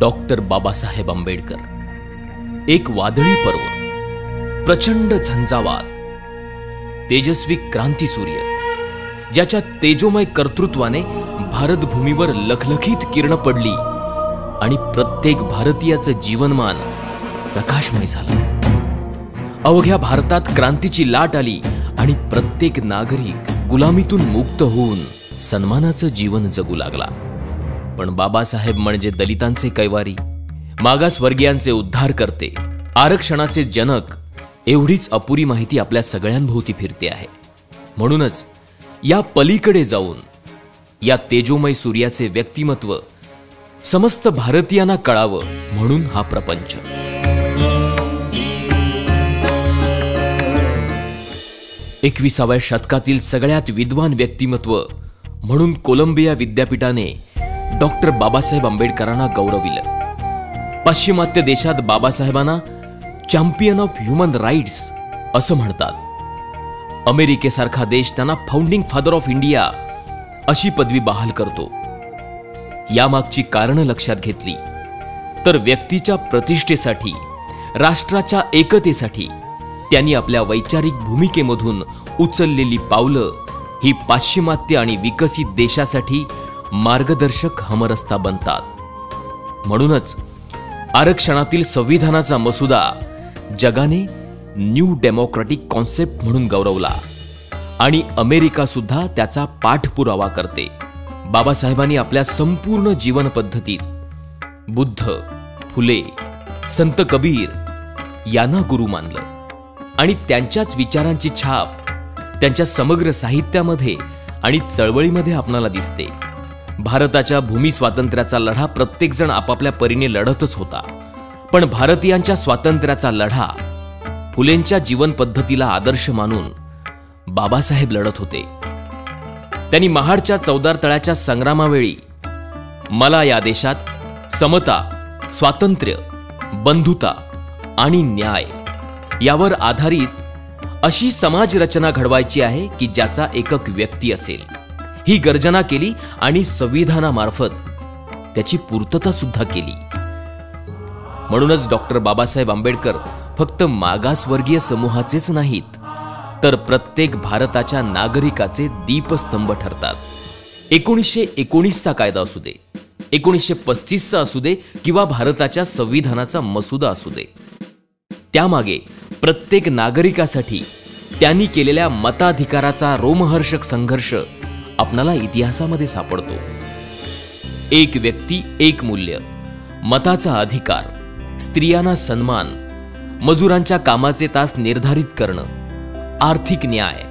Doctor Babasaheb Ambedkar. एक वादळी पर्व, प्रचंड झंझावात, तेजस्वी क्रांतीसूर्य ज्याच्या तेजोमय कर्तृत्वाने भारतभूमीवर लखलखीत किरण पडली आणि प्रत्येक भारतीयाचं जीवनमान प्रकाशमय झालं. अवघ्या भारतात क्रांतीची लाट आली आणि प्रत्येक नागरिक गुलामीतून मुक्त होऊन सन्मानाचं जीवन जगू लागला. पण बाबासाहेब म्हणजे दलितांचे कैवारी, मागासवर्गीयांचे उद्धार करते, आरक्षणाचे जनक एवढीच अपुरी माहिती आपल्या सगळ्यांभोवती फिरते आहे. म्हणूनच या पलीकडे जाऊन या तेजोमय सूर्याचे व्यक्तिमत्व समस्त भारतीयांना कळावं म्हणून हा प्रपंच. एकविसाव्या शतकातील सगळ्यात विद्वान व्यक्तिमत्व म्हणून कोलंबिया विद्यापीठाने डॉक्टर बाबासाहेब आंबेडकरांना गौरविलं. पाश्चिमात्य देशात बाबासाहेबांना चॅम्पियन ऑफ ह्युमन राईट्स असं म्हणतात. अमेरिकेसारखा देश त्यांना फाउंडिंग फादर ऑफ इंडिया अशी पदवी बहाल करतो. यामागची कारणं लक्षात घेतली तर व्यक्तीच्या प्रतिष्ठेसाठी, राष्ट्राच्या एकतेसाठी त्यांनी आपल्या वैचारिक भूमिकेमधून उचललेली पावलं ही पाश्चिमात्य आणि विकसित देशासाठी मार्गदर्शक हमरस्ता बनतात. म्हणूनच आरक्षणातील संविधानाचा मसुदा जगाने न्यू डेमोक्रॅटिक कॉन्सेप्ट म्हणून गौरवला आणि अमेरिका सुद्धा त्याचा पाठपुरावा करते. बाबासाहेबांनी आपल्या संपूर्ण जीवन पद्धतीत बुद्ध, फुले, संत कबीर यांना गुरु मानलं आणि त्यांच्याच विचारांची छाप त्यांच्या समग्र साहित्यामध्ये आणि चळवळीमध्ये आपणाला दिसते. भारताच्या भूमी स्वातंत्र्याचा लढा प्रत्येकजण आपापल्या परीने लढतच होता, पण भारतीयांच्या स्वातंत्र्याचा लढा फुलेंच्या जीवन पद्धतीला आदर्श मानून बाबासाहेब लढत होते. त्यांनी महाडच्या चौदार तळ्याच्या संग्रामावेळी मला या देशात समता, स्वातंत्र्य, बंधुता आणि न्याय यावर आधारित अशी समाज रचना घडवायची आहे की ज्याचा एकक व्यक्ती असेल ही गर्जना केली आणि संविधानामार्फत त्याची पूर्तता सुद्धा केली. म्हणूनच डॉक्टर बाबासाहेब आंबेडकर फक्त मागासवर्गीय समूहाचेच नाहीत तर प्रत्येक भारताच्या नागरिकाचे दीपस्तंभ ठरतात. 1919चा कायदा असू दे, 1935चा असू दे किंवा भारताच्या संविधानाचा मसुदा असू दे, त्यामागे प्रत्येक नागरिकासाठी त्यांनी केलेल्या मताधिकाराचा रोमहर्षक संघर्ष आपणाला इतिहासामध्ये सापडतो. एक व्यक्ती एक मूल्य, मताचा अधिकार, स्त्रियांना सन्मान, मजुरांच्या कामाचे तास निर्धारित करणं, आर्थिक न्याय,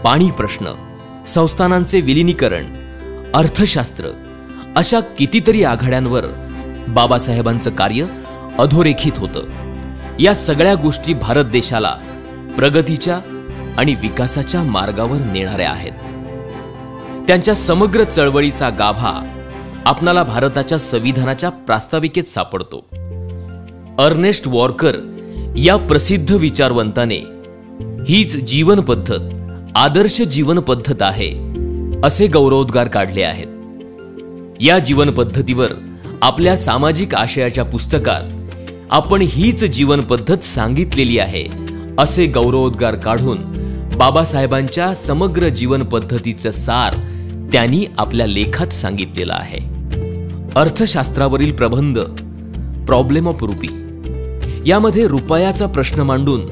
पाणी प्रश्न, संस्थानांचे विलिनीकरण, अर्थशास्त्र अशा कितीतरी आघाड्यांवर बाबासाहेबांचं कार्य अधोरेखित होतं. या सगळ्या गोष्टी भारत देशाला प्रगतीच्या आणि विकासाच्या मार्गावर नेणाऱ्या आहेत. त्यांच्या समग्र चळवळीचा गाभा आपणाला भारताच्या संविधानाच्या प्रास्ताविकेत सापडतो. अर्नेस्ट वॉर्कर या प्रसिद्ध विचारवंताने हीच जीवन पद्धत आदर्श जीवन पद्धत आहे असे गौरवोद्गार काढले आहेत. या जीवन पद्धतीवर आपल्या सामाजिक आशयाच्या पुस्तकात आपण हीच जीवन पद्धत सांगितलेली आहे असे गौरवोद्गार काढून बाबासाहेबांच्या समग्र जीवन पद्धतीचं सार त्यांनी आपल्या लेखात सांगितलेलं आहे. अर्थशास्त्रावरील प्रबंध प्रॉब्लेम ऑफ रुपी यामध्ये रुपयाचा प्रश्न मांडून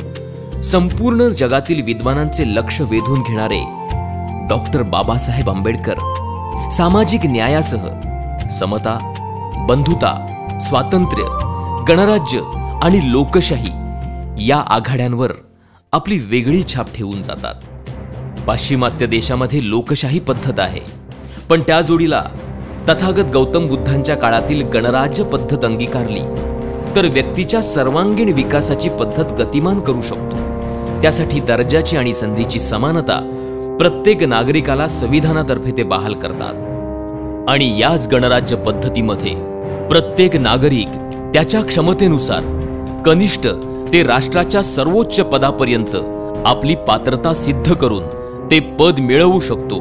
संपूर्ण जगातील विद्वानांचे लक्ष वेधून घेणारे डॉक्टर बाबासाहेब आंबेडकर सामाजिक न्यायासह समता, बंधुता, स्वातंत्र्य, गणराज्य आणि लोकशाही या आघाड्यांवर आपली वेगळी छाप ठेवून जातात. पाश्चिमात्य देशामध्ये लोकशाही पद्धत आहे, पण त्या जोडीला तथागत गौतम बुद्धांच्या काळातील गणराज्य पद्धत अंगीकारली तर व्यक्तीच्या सर्वांगीण विकासाची पद्धत गतिमान करू शकतो. त्यासाठी दर्जाची आणि संधीची समानता प्रत्येक नागरिकाला संविधानातर्फे ते बहाल करतात आणि याच गणराज्य पद्धतीमध्ये प्रत्येक नागरिक त्याच्या क्षमतेनुसार कनिष्ठ ते राष्ट्राच्या सर्वोच्च पदापर्यंत आपली पात्रता सिद्ध करून ते पद मिळवू शकतो.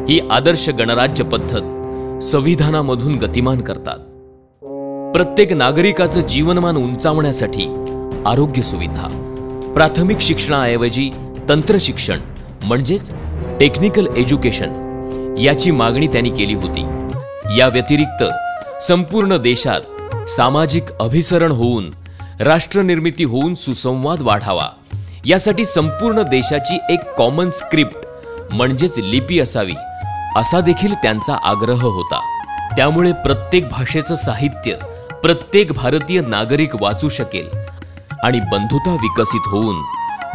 ही आदर्श गणराज्य पद्धत संविधानामधून गतिमान करतात. प्रत्येक नागरिकाचं जीवनमान उंचावण्यासाठी आरोग्य सुविधा, प्राथमिक शिक्षणाऐवजी तंत्र शिक्षण म्हणजेच टेक्निकल एज्युकेशन याची मागणी त्यांनी केली होती। या व्यतिरिक्त संपूर्ण देशात सामाजिक अभिसरण होऊन राष्ट्रनिर्मिती होऊन सुसंवाद वाढावा यासाठी संपूर्ण देशाची एक कॉमन स्क्रिप्ट म्हणजेच लिपी असावी असा देखील त्यांचा आग्रह होता। त्यामुळे प्रत्येक भाषेचं साहित्य प्रत्येक भारतीय नागरिक वाचू शकेल आणि बंधुता विकसित होऊन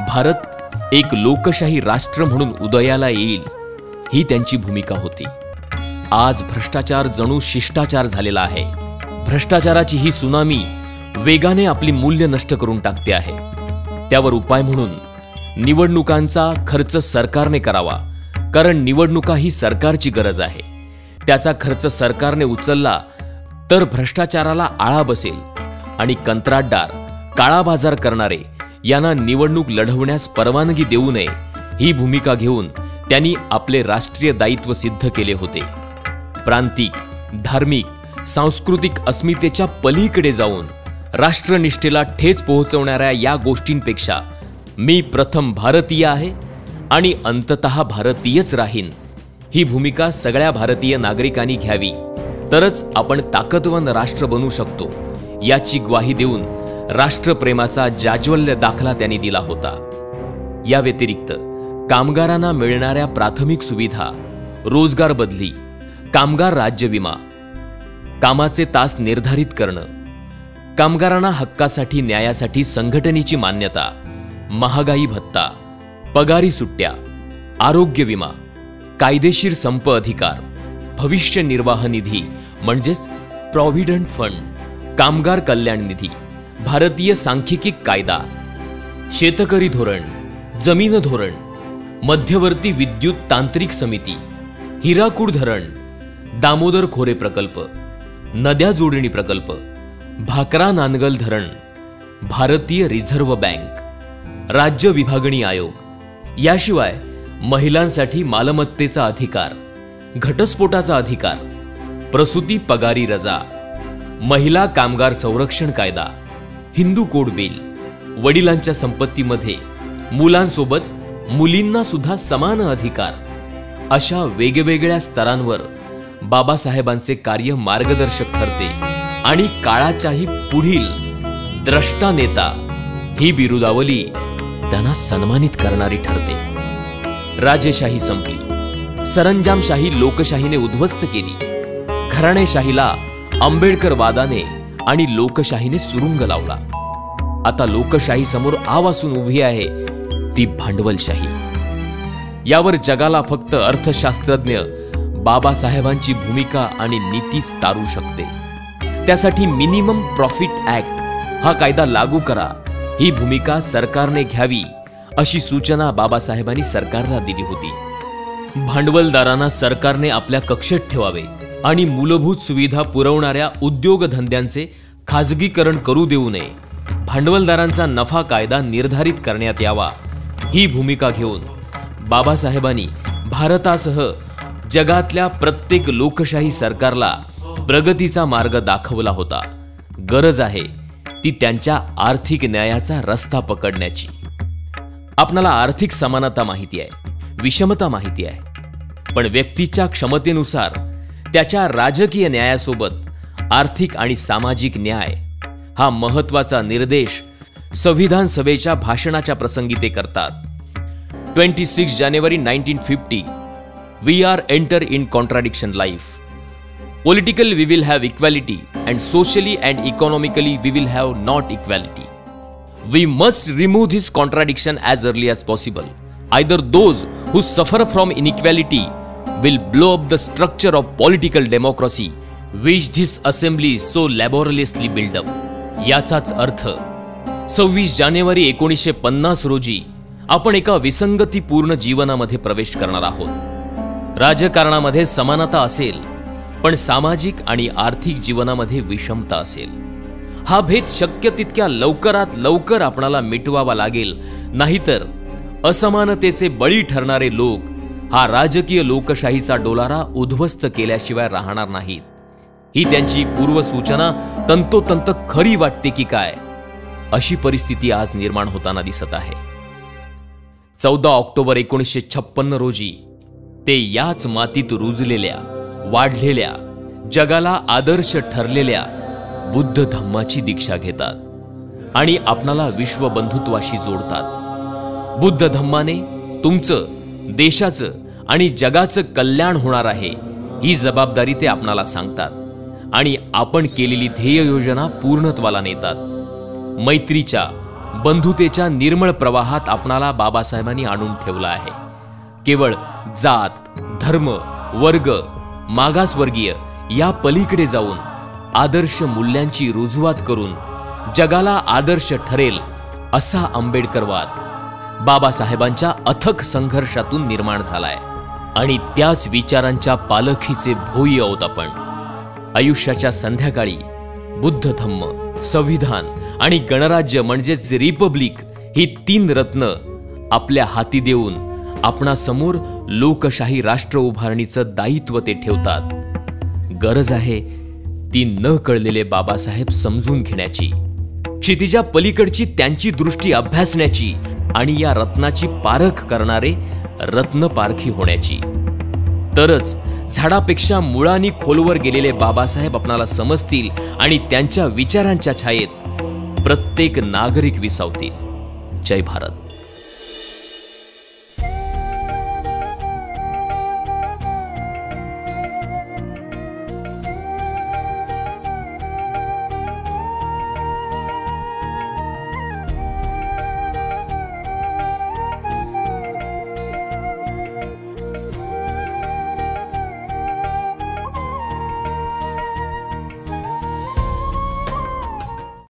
भारत एक लोकशाही राष्ट्र म्हणून उदयाला येईल ही त्यांची भूमिका होती। आज भ्रष्टाचार जणू शिष्टाचार झालेला आहे। भ्रष्टाचाराची ही सुनामी वेगाने आपली मूल्य नष्ट करून टाकते आहे। त्यावर उपाय म्हणून निवडणुकांचा खर्च सरकारने करावा, कारण निवडणुका ही सरकारची गरज आहे। त्याचा खर्च सरकारने उचलला तर भ्रष्टाचाराला आळा बसेल आणि कंत्राटदार, काळा बाजार करणारे यांना निवडणूक लढवण्यास परवानगी देऊ नये ही भूमिका घेऊन त्यांनी आपले राष्ट्रीय दायित्व सिद्ध केले होते। प्रांतिक, धार्मिक, सांस्कृतिक अस्मितेच्या पलीकडे जाऊन राष्ट्रनिष्ठेला ठेच पोहोचवणाऱ्या या गोष्टींपेक्षा मी प्रथम भारतीय आहे आणि अंततः भारतीयच राहीन ही भूमिका सगळ्या भारतीय नागरिकांनी घ्यावी, तरच आपण ताकदवान राष्ट्र बनू शकतो याची ग्वाही देऊन राष्ट्रप्रेमाचा जाज्वल्य दाखला त्यांनी दिला होता। या व्यतिरिक्त कामगारांना मिळणाऱ्या प्राथमिक सुविधा, रोजगार बदली, कामगार राज्य विमा, कामाचे तास निर्धारित करणं, कामगारांना हक्कासाठी न्यायासाठी संघटनेची मान्यता, महागाई भत्ता, पगारी सुट्ट्या, आरोग्य विमा, कायदेशीर संप अधिकार, भविष्य निर्वाह निधी म्हणजेच प्रॉव्हिडंट फंड, कामगार कल्याण निधी, भारतीय सांख्यिकी कायदा, शेतकरी धोरण, जमीन धोरण, मध्यवर्ती विद्युत तांत्रिक समिती, हिराकूड धरण, दामोदर खोरे प्रकल्प, नद्या जोडणी प्रकल्प, भाकरा नानगल धरण, भारतीय रिझर्व्ह बँक, राज्य विभागणी आयोग, याशिवाय महिलांसाठी मालमत्तेचा अधिकार, घटस्फोटाचा अधिकार, प्रसूती पगारी रजा, महिला कामगार संरक्षण कायदा, हिंदू कोड बिल, वडिलांच्या संपत्तीमध्ये मुलांसोबत मुलींना सुद्धा समान अधिकार, अशा वेगवेगळ्या स्तरांवर बाबासाहेबांचे कार्य मार्गदर्शक ठरते आणि काळाच्याही पुढील द्रष्टा नेता ही बिरुदावली त्यांना सन्मानित करणारी ठरते। राजेशाही संपली, सरंजामशाही लोकशाहीने उद्ध्वस्त केली, घराणेशाहीला आंबेडकरवादाने आणि लोकशाहीने सुरुंग लावला। आता लोकशाही समोर आवासून उभी आहे ती भांडवलशाही। यावर जगाला फक्त अर्थशास्त्रज्ञ बाबासाहेबांची भूमिका आणि नीतीच तारू शकते। त्यासाठी मिनिमम प्रॉफिट ऍक्ट हा कायदा लागू करा ही भूमिका सरकारने घ्यावी अशी सूचना बाबासाहेबांनी सरकारला दिली होती। भांडवलदारांना सरकारने आपल्या कक्षेत ठेवावे आणि मूलभूत सुविधा पुरवणाऱ्या उद्योगधंद्यांचे खाजगीकरण करू देऊ नये, भांडवलदारांचा नफा कायदा निर्धारित करण्यात यावा ही भूमिका घेऊन बाबासाहेबांनी भारतासह जगातल्या प्रत्येक लोकशाही सरकारला प्रगतीचा मार्ग दाखवला होता। गरज आहे ती त्यांच्या आर्थिक न्यायाचा रस्ता पकडण्याची। आपणाला आर्थिक समानता माहिती आहे, विषमता माहिती आहे, पण व्यक्तीच्या क्षमतेनुसार त्याच्या राजकीय न्यायासोबत आर्थिक आणि सामाजिक न्याय हा महत्त्वाचा निर्देश संविधान सभेच्या भाषणाच्या प्रसंगी ते करतात। 26 जानेवारी 1950 We are enter in contradiction life. Politically we will have equality and socially and economically we will have not equality. We must remove this contradiction as early as possible. Either those who suffer from inequality will blow up the structure of political democracy which this assembly so laboriously built up. याचाच अर्थ 26 जानेवारी 1950 रोजी आपण एका विसंगतीपूर्ण जीवनामध्ये प्रवेश करणार आहोत। राजकारणामध्ये समानता असेल पण सामाजिक आणि आर्थिक जीवनामध्ये विषमता असेल। हा भेद शक्य तितक्या लवकरात लवकर आपणाला मिटवावा लागेल, नाहीतर असमानतेचे बळी ठरणारे लोक हा राजकीय लोकशाहीचा डोलारा उद्ध्वस्त केल्याशिवाय राहणार नाहीत। ही त्यांची पूर्वसूचना तंतोतंत खरी वाटते की काय, अशी परिस्थिती आज निर्माण होताना दिसत आहे. 14 ऑक्टोबर 1956 रोजी ते याच मातीत रुजलेल्या, वाढलेल्या, जगाला आदर्श ठरलेल्या बुद्ध धम्माची दीक्षा घेतात आणि आपणाला विश्वबंधुत्वाशी जोडतात. बुद्ध धम्माने तुमचं, देशाचं आणि जगाचं कल्याण होणार आहे ही जबाबदारी ते आपणाला सांगतात आणि आपण केलेली ध्येय योजना पूर्णत्वाला नेतात. मैत्रीच्या, बंधुतेच्या निर्मळ प्रवाहात आपणाला बाबासाहेबांनी आणून ठेवलं आहे. केवळ जात, धर्म, वर्ग, मागासवर्गीय या पलीकडे जाऊन आदर्श मूल्यांची रुजवात करून जगाला आदर्श ठरेल असा आंबेडकरवाद बाबासाहेबांच्या अथक संघर्षातून निर्माण झालाय आणि त्याच विचारांच्या पालखीचे भोई आहोत आपण. आयुष्याच्या संध्याकाळी बुद्ध धम्म, संविधान आणि गणराज्य म्हणजेच रिपब्लिक ही 3 रत्न आपल्या हाती देऊन आपणासमोर लोकशाही राष्ट्र उभारणीचं दायित्व ते ठेवतात. गरज आहे ती न कळलेले बाबासाहेब समजून घेण्याची, क्षितिजा पलीकडची त्यांची दृष्टी अभ्यासण्याची आणि या रत्नाची पारख करणारे रत्नपारखी होण्याची. तरच झाडापेक्षा मुळांनी खोलवर गेलेले बाबासाहेब आपणाला समजतील आणि त्यांच्या विचारांच्या छायेत प्रत्येक नागरिक विसावतील. जय भारत.